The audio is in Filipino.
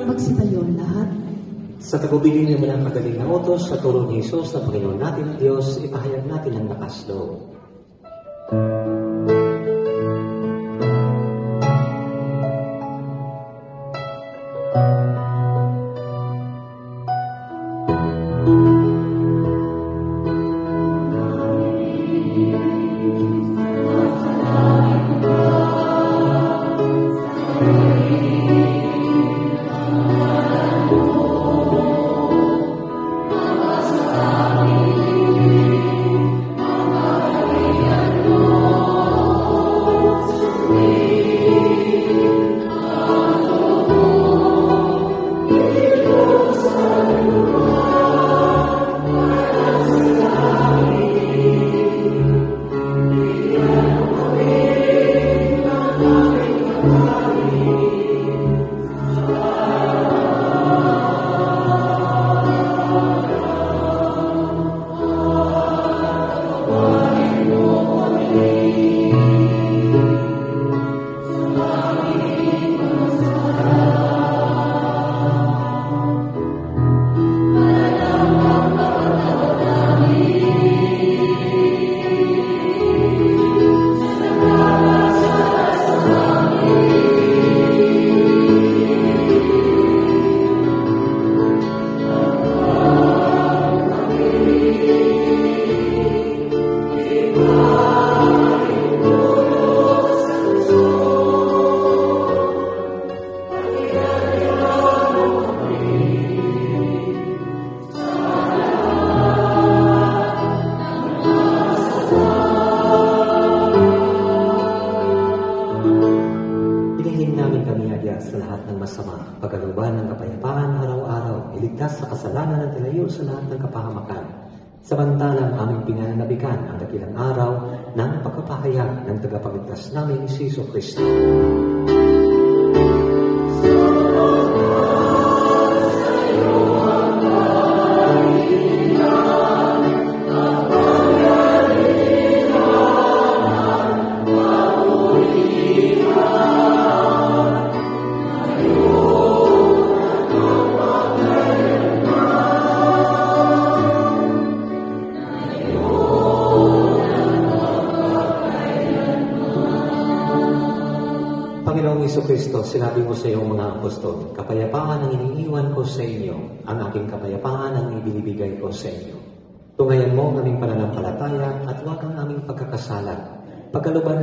magsipayon lahat. Sa tagubilin niyo ng magaling na utos sa turo ni Jesus na Panginoon natin ang Diyos, ipahayag natin ang lakas loob. Sa lahat ng masama, pagkalooban ng kapayapaan araw-araw, iligtas sa kasalanan at ilayo sa lahat ng kapahamakan. Samantalang aming pinananabikan ang dakilang araw ng pagkapahayag ng tagapagligtas naming si Jesucristo. Panginoong Jesucristo, sinabi mo sa iyong mga apostol, kapayapaan ang iniiwan ko sa inyo, ang aking kapayapaan ang ibinibigay ko sa inyo. Tungayan mo ang aming pananampalataya at huwag ang aming pagkakasala. Pagkalooban mo